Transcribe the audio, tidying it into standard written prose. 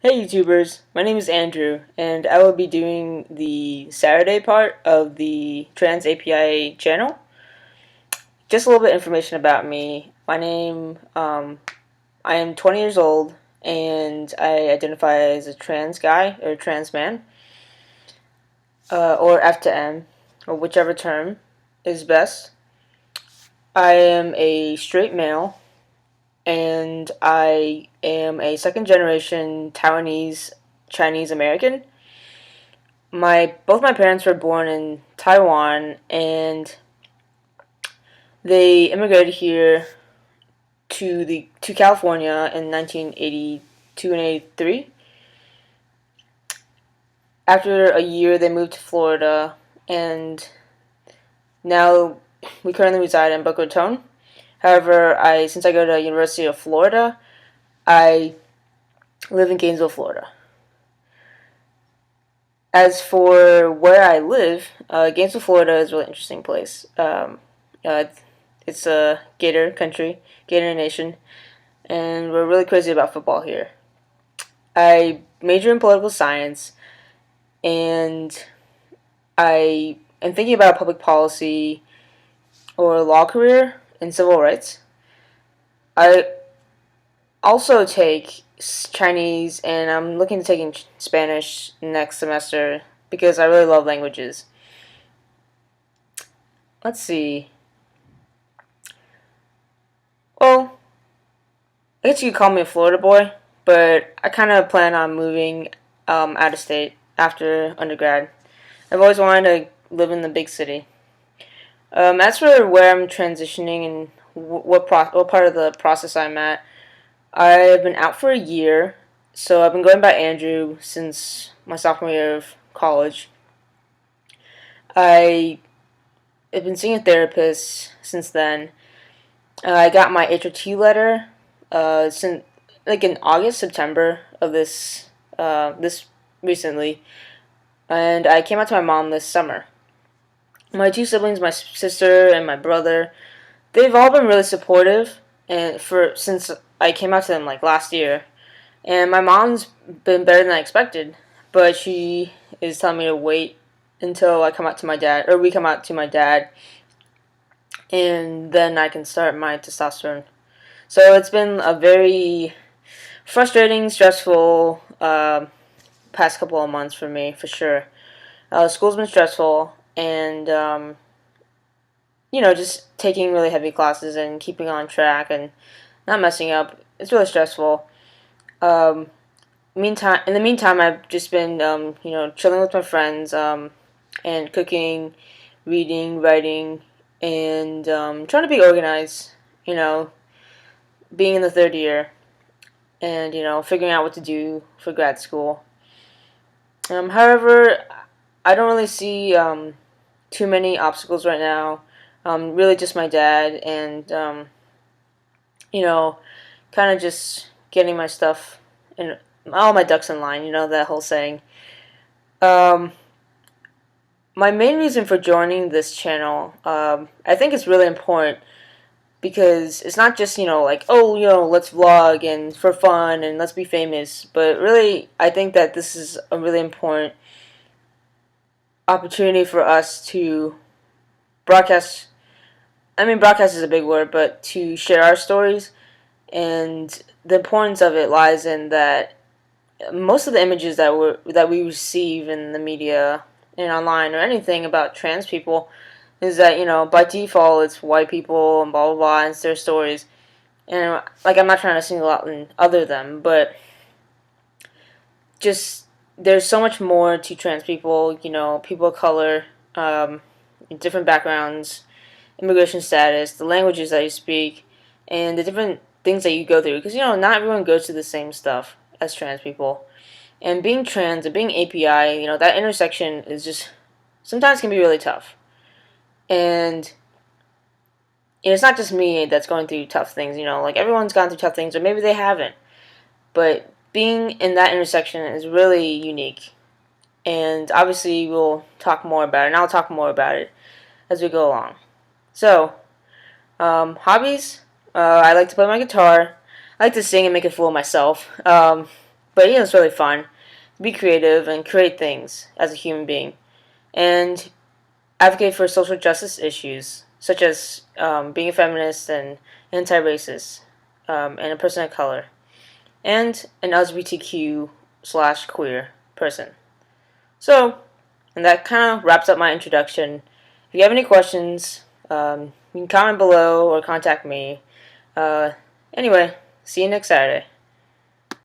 Hey YouTubers, my name is Andrew, and I will be doing the Saturday part of the Trans API channel. Just a little bit of information about me. I am 20 years old, and I identify as a trans guy, or trans man, or F to M, or whichever term is best. I am a straight male, and I am a second generation Taiwanese Chinese American. Both my parents were born in Taiwan, and they immigrated here to California in 1982 and 83. After a year, they moved to Florida, and now we currently reside in Boca Raton. However, since I go to University of Florida, I live in Gainesville, Florida. As for where I live, Gainesville, Florida is a really interesting place. Uh, it's a Gator country, Gator Nation, and we're really crazy about football here. I major in political science, and I am thinking about a public policy or a law career in civil rights. I also take Chinese, and I'm looking to taking Spanish next semester because I really love languages. Let's see. Well, I guess you could call me a Florida boy, but I kind of plan on moving out of state after undergrad. I've always wanted to live in the big city. As for where I'm transitioning and what part of the process I'm at, I've been out for a year, so I've been going by Andrew since my sophomore year of college. I have been seeing a therapist since then. I got my HRT letter since like in August, September of this recently, and I came out to my mom this summer. My two siblings, my sister and my brother, they've all been really supportive, and for since I came out to them like last year, and my mom's been better than I expected, but she is telling me to wait until I come out to my dad, or we come out to my dad, and then I can start my testosterone. So it's been a very frustrating, stressful past couple of months for me, for sure. School's been stressful, and just taking really heavy classes and keeping on track and not messing up. It's really stressful. Um, in the meantime, I've just been, chilling with my friends, and cooking, reading, writing, and trying to be organized. You know, being in the third year, and figuring out what to do for grad school. However, I don't really see too many obstacles right now. Really, just my dad, and you know, kind of just getting my stuff and all my ducks in line. You know that whole saying. Um, my main reason for joining this channel, I think it's really important because it's not just like, oh, let's vlog and for fun and let's be famous, but really I think that this is a really important opportunity for us to broadcast. I mean, broadcast is a big word, but to share our stories. And the importance of it lies in that most of the images that we receive in the media and online or anything about trans people is that by default it's white people and blah blah blah and it's their stories. And like, I'm not trying to single out and other them, but just there's so much more to trans people. People of color, different backgrounds, immigration status, the languages that you speak, and the different things that you go through. Because not everyone goes through the same stuff as trans people. And being trans and being API, that intersection is just sometimes can be really tough. And it's not just me that's going through tough things. Like, everyone's gone through tough things, or maybe they haven't. But being in that intersection is really unique. And obviously, we'll talk more about it, and I'll talk more about it as we go along. So, hobbies. I like to play my guitar. I like to sing and make a fool of myself. But it's really fun to be creative and create things as a human being, and advocate for social justice issues such as being a feminist and anti-racist, and a person of color, and an LGBTQ slash queer person. So, and that kind of wraps up my introduction. If you have any questions, you can comment below or contact me. Uh, anyway, see you next Saturday.